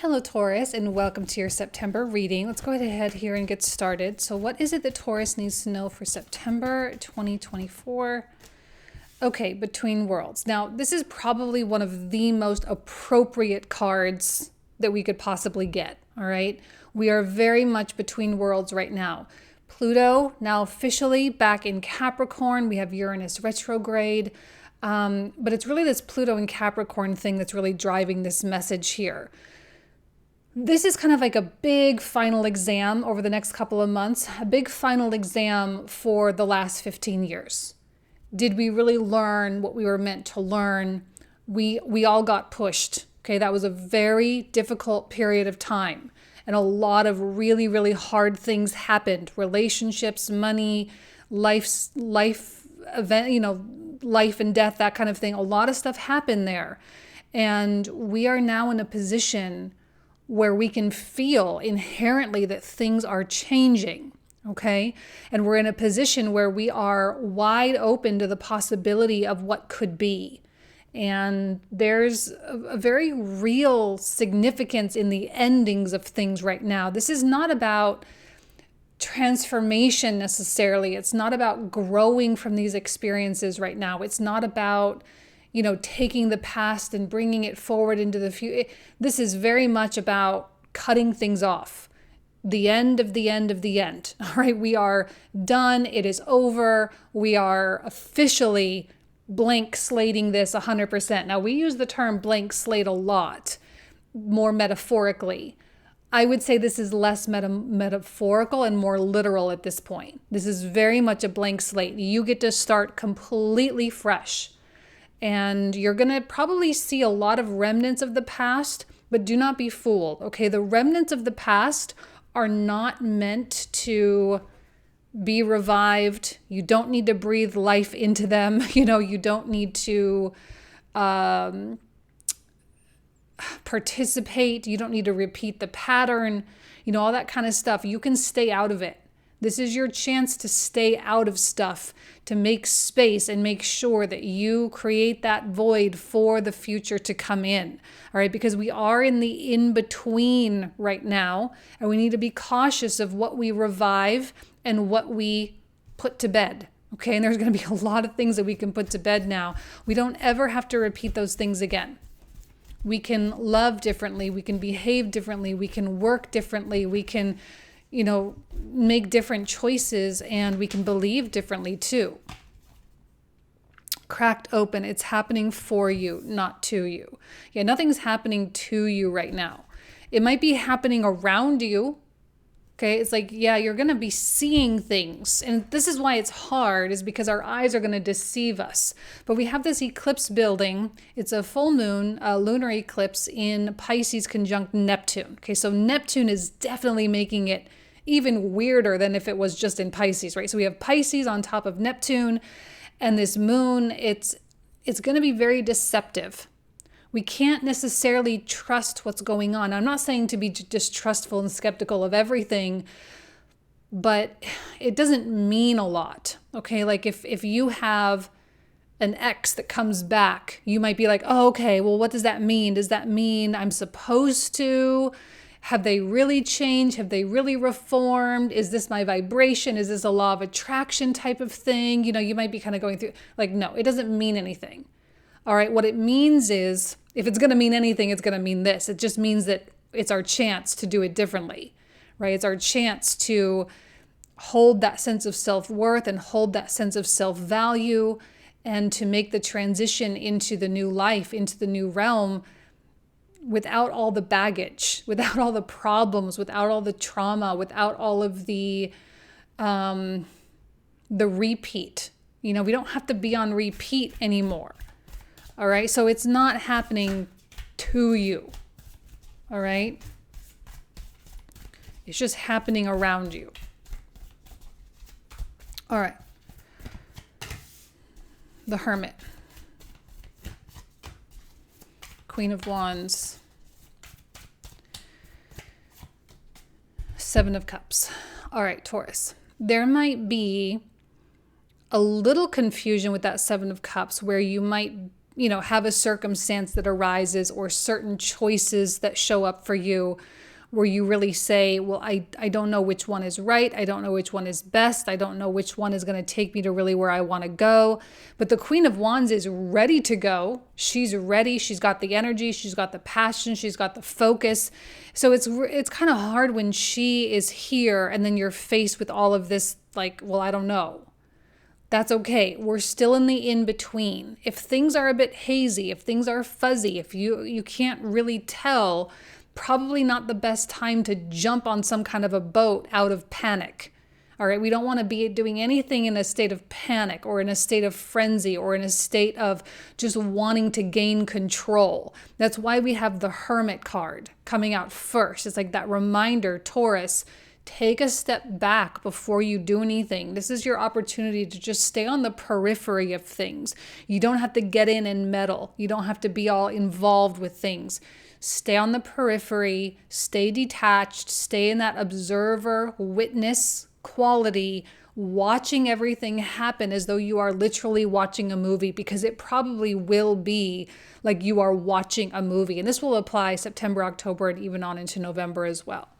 Hello, Taurus, and welcome to your September reading. Let's go ahead here and get started. So what is it that Taurus needs to know for September 2024? Okay, Between Worlds. Now, this is probably one of the most appropriate cards that we could possibly get, all right? We are very much between worlds right now. Pluto now officially back in Capricorn. We have Uranus retrograde. But it's really this Pluto and Capricorn thing that's really driving this message here. This is kind of like a big final exam over the next couple of months, a big final exam for the last 15 years. Did we really learn what we were meant to learn? We all got pushed. Okay, that was a very difficult period of time. And a lot of really, really hard things happened. Relationships, money, life event, life and death, that kind of thing. A lot of stuff happened there. And we are now in a position where we can feel inherently that things are changing, okay? And we're in a position where we are wide open to the possibility of what could be. And there's a very real significance in the endings of things right now. This is not about transformation necessarily. It's not about growing from these experiences right now. It's not about taking the past and bringing it forward into the future. This is very much about cutting things off. The end of the end of the end. All right, we are done. It is over. We are officially blank slating this 100%. Now, we use the term blank slate a lot, more metaphorically. I would say this is less metaphorical and more literal at this point. This is very much a blank slate. You get to start completely fresh. And you're going to probably see a lot of remnants of the past, but do not be fooled. Okay, the remnants of the past are not meant to be revived. You don't need to breathe life into them. You don't need to participate. You don't need to repeat the pattern, all that kind of stuff. You can stay out of it. This is your chance to stay out of stuff, to make space and make sure that you create that void for the future to come in. All right, because we are in the in-between right now, and we need to be cautious of what we revive and what we put to bed. Okay, and there's going to be a lot of things that we can put to bed now. We don't ever have to repeat those things again. We can love differently. We can behave differently. We can work differently. We can make different choices, and we can believe differently too. Cracked open. It's happening for you, not to you. Yeah, nothing's happening to you right now. It might be happening around you. Okay, it's like, yeah, you're going to be seeing things. And this is why it's hard, is because our eyes are going to deceive us. But we have this eclipse building. It's a full moon, a lunar eclipse in Pisces conjunct Neptune. Okay, so Neptune is definitely making it even weirder than if it was just in Pisces, right? So we have Pisces on top of Neptune, and this moon, it's going to be very deceptive. We can't necessarily trust what's going on. I'm not saying to be distrustful and skeptical of everything, but it doesn't mean a lot, okay? Like if you have an ex that comes back, you might be like, oh, okay, well, what does that mean? Does that mean I'm supposed to? Have they really changed? Have they really reformed? Is this my vibration? Is this a law of attraction type of thing? You might be kind of going through, like, no, it doesn't mean anything. All right, what it means is, if it's going to mean anything, it's going to mean this. It just means that it's our chance to do it differently, right? It's our chance to hold that sense of self-worth and hold that sense of self-value, and to make the transition into the new life, into the new realm, without all the baggage, without all the problems, without all the trauma, without all of the repeat. We don't have to be on repeat anymore. All right, so it's not happening to you. All right, it's just happening around you. All right, the Hermit, Queen of Wands, Seven of Cups. All right, Taurus, there might be a little confusion with that Seven of Cups, where you might have a circumstance that arises or certain choices that show up for you where you really say, well, I don't know which one is right. I don't know which one is best. I don't know which one is going to take me to really where I want to go. But the Queen of Wands is ready to go. She's ready. She's got the energy. She's got the passion. She's got the focus. So it's kind of hard when she is here and then you're faced with all of this like, well, I don't know. That's okay. We're still in the in-between. If things are a bit hazy, if things are fuzzy, if you can't really tell, probably not the best time to jump on some kind of a boat out of panic. All right, we don't want to be doing anything in a state of panic or in a state of frenzy or in a state of just wanting to gain control. That's why we have the Hermit card coming out first. It's like that reminder, Taurus, take a step back before you do anything. This is your opportunity to just stay on the periphery of things. You don't have to get in and meddle. You don't have to be all involved with things. Stay on the periphery, stay detached, stay in that observer, witness quality, watching everything happen as though you are literally watching a movie, because it probably will be like you are watching a movie. And this will apply September, October, and even on into November as well.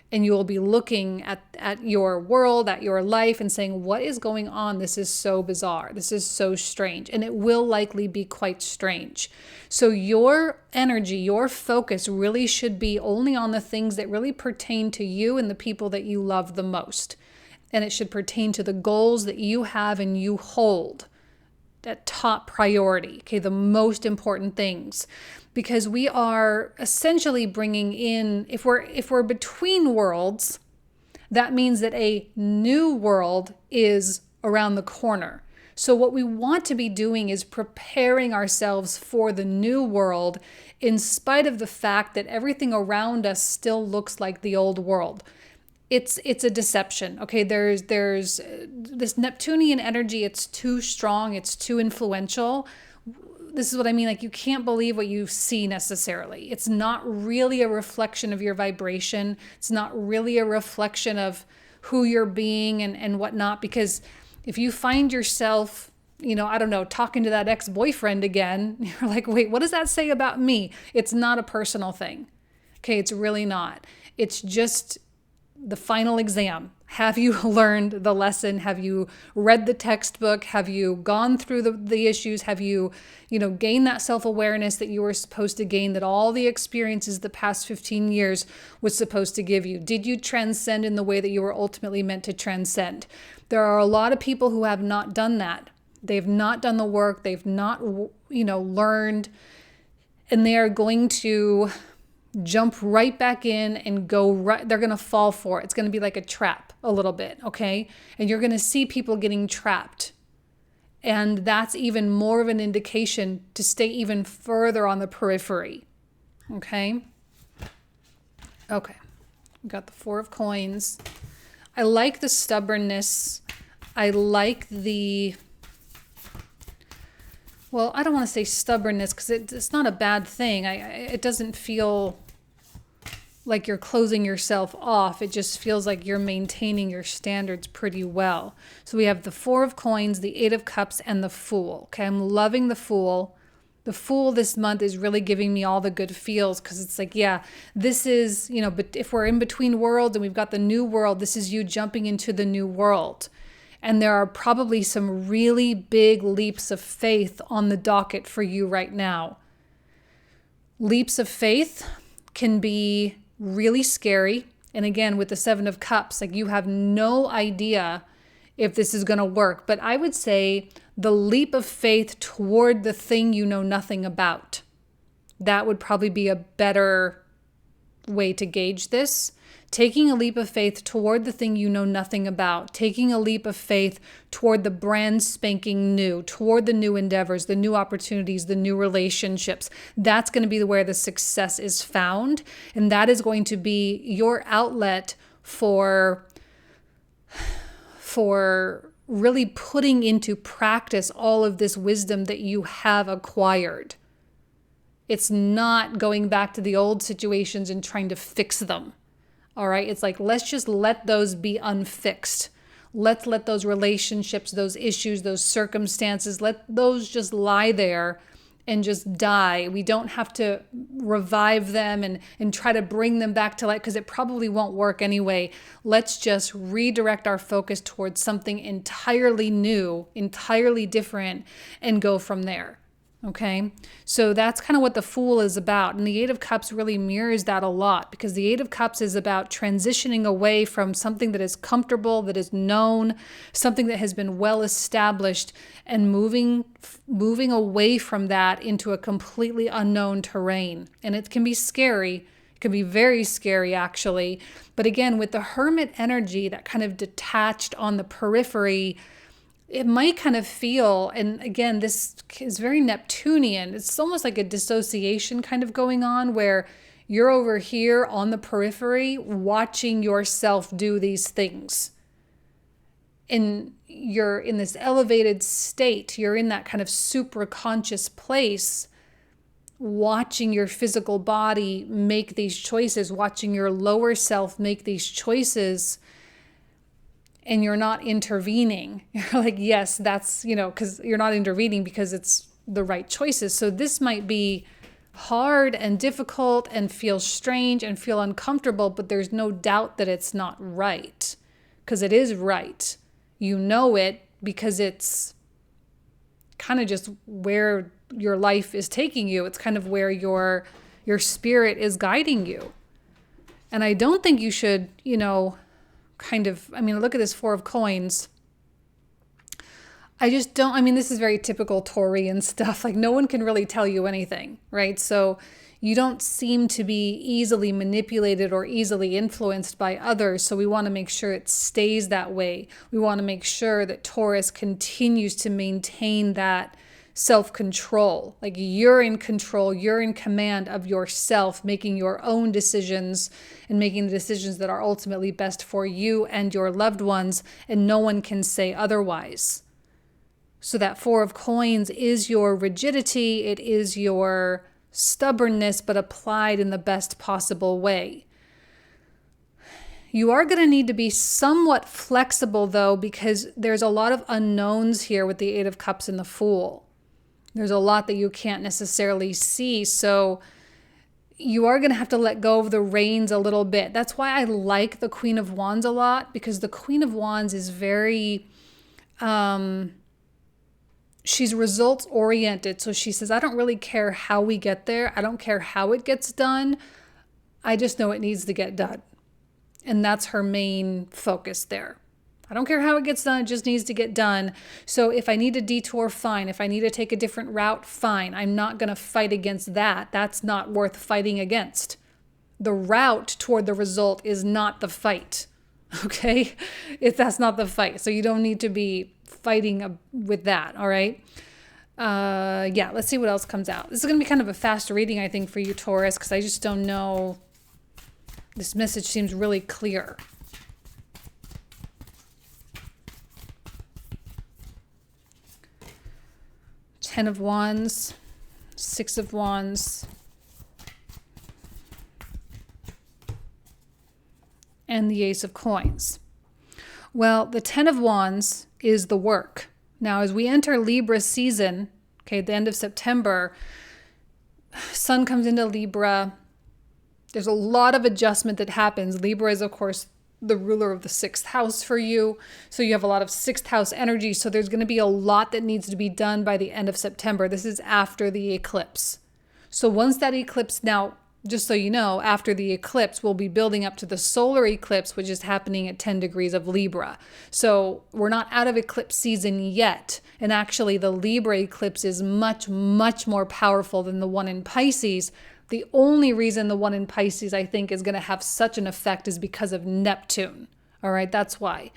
And you will be looking at your world, at your life, and saying, what is going on? This is so bizarre. This is so strange. And it will likely be quite strange. So your energy, your focus really should be only on the things that really pertain to you and the people that you love the most. And it should pertain to the goals that you have and you hold at top priority, okay, the most important things. Because we are essentially bringing in, if we're between worlds, that means that a new world is around the corner. So what we want to be doing is preparing ourselves for the new world, in spite of the fact that everything around us still looks like the old world. It's a deception. Okay, there's this Neptunian energy. It's too strong. It's too influential. This is what I mean. Like, you can't believe what you see necessarily. It's not really a reflection of your vibration. It's not really a reflection of who you're being and whatnot. Because if you find yourself, I don't know, talking to that ex-boyfriend again, you're like, wait, what does that say about me? It's not a personal thing. Okay, it's really not. It's just the final exam. Have you learned the lesson? Have you read the textbook? Have you gone through the issues? Have you, gained that self-awareness that you were supposed to gain, that all the experiences the past 15 years was supposed to give you? Did you transcend in the way that you were ultimately meant to transcend? There are a lot of people who have not done that. They've not done the work. They've not, learned, and they are going to jump right back in and go right. They're going to fall for it. It's going to be like a trap a little bit, okay? And you're going to see people getting trapped. And that's even more of an indication to stay even further on the periphery, okay? Okay, we got the Four of Coins. I like the stubbornness. I like the... Well, I don't want to say stubbornness because it's not a bad thing. It doesn't feel like you're closing yourself off. It just feels like you're maintaining your standards pretty well. So we have the Four of Coins, the Eight of Cups, and the Fool. Okay, I'm loving the Fool. The Fool this month is really giving me all the good feels, because it's like, yeah, this is, but if we're in between worlds and we've got the new world, this is you jumping into the new world. And there are probably some really big leaps of faith on the docket for you right now. Leaps of faith can be really scary. And again, with the Seven of Cups, like, you have no idea if this is going to work. But I would say the leap of faith toward the thing you know nothing about. That would probably be a better way to gauge this. Taking a leap of faith toward the thing you know nothing about. Taking a leap of faith toward the brand spanking new, toward the new endeavors, the new opportunities, the new relationships. That's going to be where the success is found. And that is going to be your outlet for really putting into practice all of this wisdom that you have acquired. It's not going back to the old situations and trying to fix them. All right. It's like, let's just let those be unfixed. Let's let those relationships, those issues, those circumstances, let those just lie there and just die. We don't have to revive them and try to bring them back to life, because it probably won't work anyway. Let's just redirect our focus towards something entirely new, entirely different, and go from there. Okay, so that's kind of what the Fool is about. And the Eight of Cups really mirrors that a lot, because the Eight of Cups is about transitioning away from something that is comfortable, that is known, something that has been well established, and moving away from that into a completely unknown terrain. And it can be scary. It can be very scary, actually. But again, with the Hermit energy, that kind of detached on the periphery, it might kind of feel, and again, this is very Neptunian. It's almost like a dissociation kind of going on, where you're over here on the periphery watching yourself do these things. And you're in this elevated state. You're in that kind of supraconscious place, watching your physical body make these choices, watching your lower self make these choices. And you're not intervening. You're like, yes, that's, because you're not intervening because it's the right choices. So this might be hard and difficult and feel strange and feel uncomfortable, but there's no doubt that it's not right, because it is right. You know it because it's kind of just where your life is taking you. It's kind of where your spirit is guiding you. And I don't think you should, look at this Four of Coins. I just don't, this is very typical Taurian stuff. Like, no one can really tell you anything, right? So you don't seem to be easily manipulated or easily influenced by others. So we want to make sure it stays that way. We want to make sure that Taurus continues to maintain that self-control. Like, you're in control, you're in command of yourself, making your own decisions and making the decisions that are ultimately best for you and your loved ones, and no one can say otherwise. So that Four of Coins is your rigidity, it is your stubbornness, but applied in the best possible way. You are going to need to be somewhat flexible, though, because there's a lot of unknowns here with the Eight of Cups and the Fool. There's a lot that you can't necessarily see. So you are going to have to let go of the reins a little bit. That's why I like the Queen of Wands a lot, because the Queen of Wands is very, she's results oriented. So she says, I don't really care how we get there. I don't care how it gets done. I just know it needs to get done. And that's her main focus there. I don't care how it gets done, it just needs to get done. So if I need a detour, fine. If I need to take a different route, fine. I'm not going to fight against that. That's not worth fighting against. The route toward the result is not the fight, okay? If that's not the fight. So you don't need to be fighting with that, all right? Let's see what else comes out. This is going to be kind of a fast reading, I think, for you, Taurus, because I just don't know. This message seems really clear. Ten of Wands, Six of Wands, and the Ace of Coins. Well, the Ten of Wands is the work. Now, as we enter Libra season, at the end of September, Sun comes into Libra. There's a lot of adjustment that happens. Libra is, of course, the ruler of the sixth house for you. So you have a lot of sixth house energy. So there's going to be a lot that needs to be done by the end of September. This is after the eclipse. So once that eclipse, now, just so you know, after the eclipse, we'll be building up to the solar eclipse, which is happening at 10 degrees of Libra. So we're not out of eclipse season yet. And actually, the Libra eclipse is much, much more powerful than the one in Pisces. The only reason the one in Pisces, I think, is going to have such an effect is because of Neptune. All right, that's why.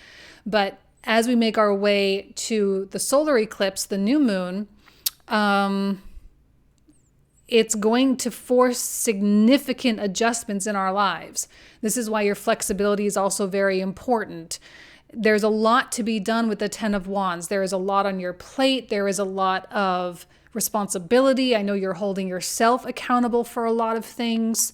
But as we make our way to the solar eclipse, the new moon, it's going to force significant adjustments in our lives. This is why your flexibility is also very important. There's a lot to be done with the Ten of Wands. There is a lot on your plate. There is a lot of responsibility. I know you're holding yourself accountable for a lot of things.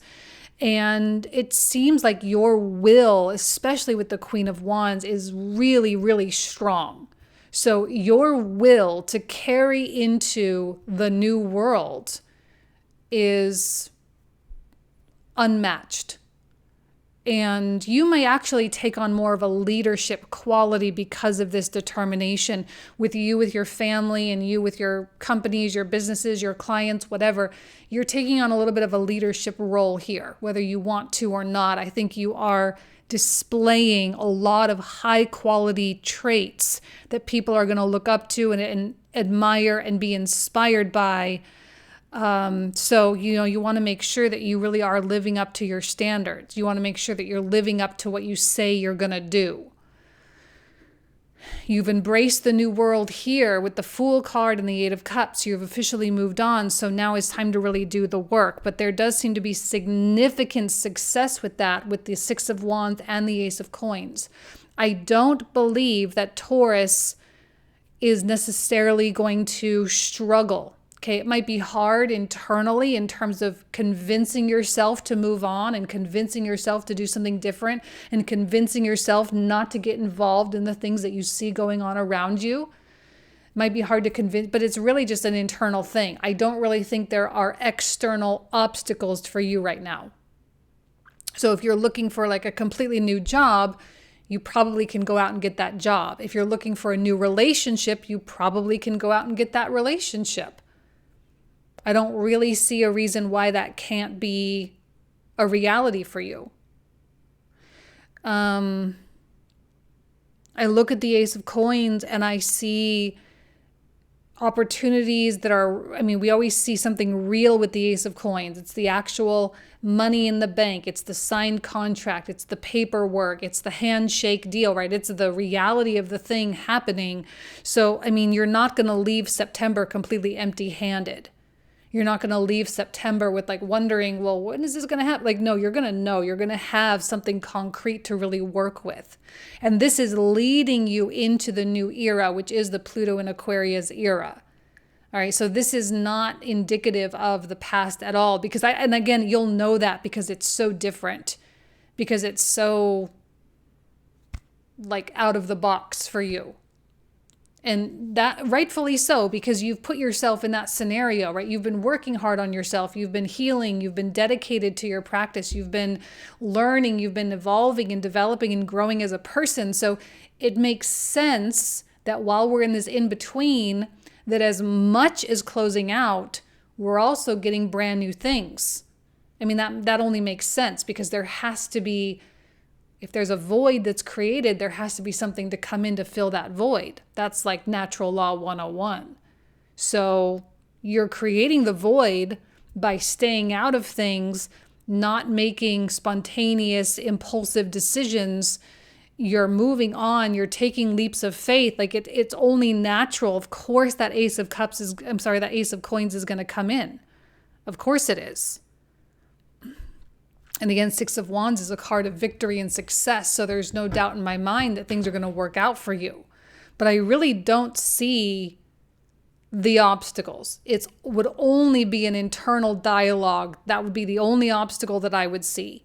And it seems like your will, especially with the Queen of Wands, is really, really strong. So your will to carry into the new world is unmatched. And you may actually take on more of a leadership quality because of this determination with your family, and you with your companies, your businesses, your clients, whatever. You're taking on a little bit of a leadership role here, whether you want to or not. I think you are displaying a lot of high quality traits that people are going to look up to and admire and be inspired by. So, you want to make sure that you really are living up to your standards. You want to make sure that you're living up to what you say you're going to do. You've embraced the new world here with the Fool card and the Eight of Cups. You've officially moved on. So now it's time to really do the work. But there does seem to be significant success with that, with the Six of Wands and the Ace of Coins. I don't believe that Taurus is necessarily going to struggle. Okay, it might be hard internally in terms of convincing yourself to move on and convincing yourself to do something different and convincing yourself not to get involved in the things that you see going on around you. It might be hard to convince, but it's really just an internal thing. I don't really think there are external obstacles for you right now. So if you're looking for like a completely new job, you probably can go out and get that job. If you're looking for a new relationship, you probably can go out and get that relationship. I don't really see a reason why that can't be a reality for you. I look at the Ace of Coins and I see opportunities that are, we always see something real with the Ace of Coins. It's the actual money in the bank. It's the signed contract. It's the paperwork. It's the handshake deal, right? It's the reality of the thing happening. So, you're not going to leave September completely empty-handed. You're not going to leave September with wondering, well, when is this going to happen? No, you're going to know. You're going to have something concrete to really work with. And this is leading you into the new era, which is the Pluto and Aquarius era. All right, so this is not indicative of the past at all, because and again, you'll know that because it's so different, because it's so out of the box for you. And that rightfully so, because you've put yourself in that scenario, right? You've been working hard on yourself. You've been healing. You've been dedicated to your practice. You've been learning. You've been evolving and developing and growing as a person. So it makes sense that while we're in this in-between, that as much as closing out, we're also getting brand new things. That only makes sense, because there has to be, if there's a void that's created, there has to be something to come in to fill that void. That's like natural law 101. So you're creating the void by staying out of things, not making spontaneous, impulsive decisions. You're moving on. You're taking leaps of faith. It's only natural. Of course, that that Ace of Coins is going to come in. Of course it is. And again, Six of Wands is a card of victory and success. So there's no doubt in my mind that things are going to work out for you. But I really don't see the obstacles. It would only be an internal dialogue. That would be the only obstacle that I would see.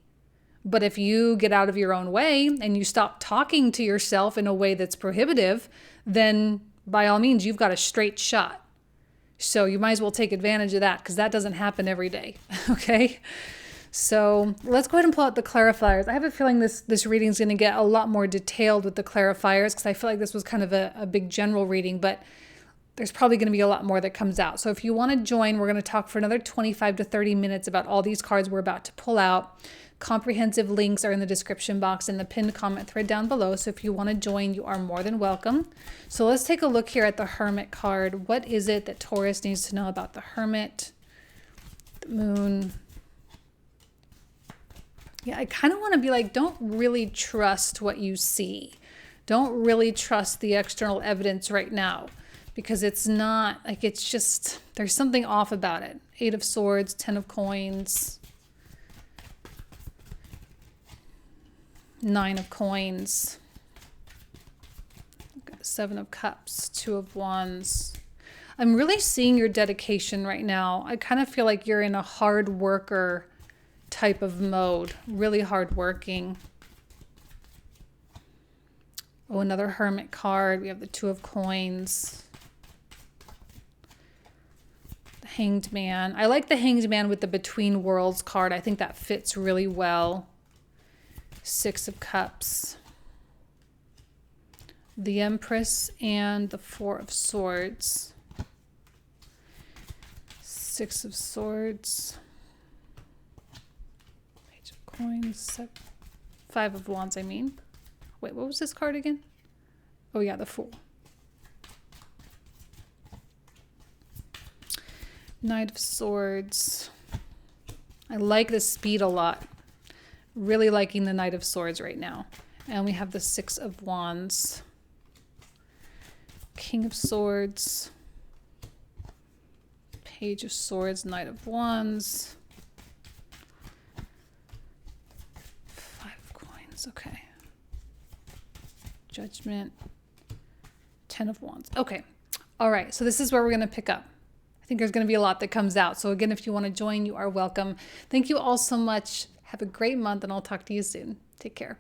But if you get out of your own way and you stop talking to yourself in a way that's prohibitive, then by all means, you've got a straight shot. So you might as well take advantage of that, because that doesn't happen every day. Okay? So let's go ahead and pull out the clarifiers. I have a feeling this reading is going to get a lot more detailed with the clarifiers, because I feel like this was kind of a big general reading, but there's probably going to be a lot more that comes out. So if you want to join, we're going to talk for another 25 to 30 minutes about all these cards we're about to pull out. Comprehensive links are in the description box and the pinned comment thread down below. So if you want to join, you are more than welcome. So let's take a look here at the Hermit card. What is it that Taurus needs to know about the Hermit, the Moon? Yeah, I kind of want to be don't really trust what you see. Don't really trust the external evidence right now, because it's not, it's just, there's something off about it. Eight of Swords, 10 of Coins, 9 of Coins, 7 of Cups, 2 of Wands. I'm really seeing your dedication right now. I kind of feel like you're in a hard worker type of mode, really hardworking. Oh, another Hermit card. We have the Two of Coins. The Hanged Man. I like the Hanged Man with the Between Worlds card. I think that fits really well. Six of Cups. The Empress and the Four of Swords. Six of Swords. Page of Coins. Five of Wands, I mean. Wait, what was this card again? Oh yeah, the Fool. Knight of Swords. I like the speed a lot. Really liking the Knight of Swords right now. And we have the Six of Wands. King of Swords. Page of Swords, Knight of Wands. Five of Coins, okay. Judgment. 10 of Wands. Okay. All right. So this is where we're going to pick up. I think there's going to be a lot that comes out. So again, if you want to join, you are welcome. Thank you all so much. Have a great month, and I'll talk to you soon. Take care.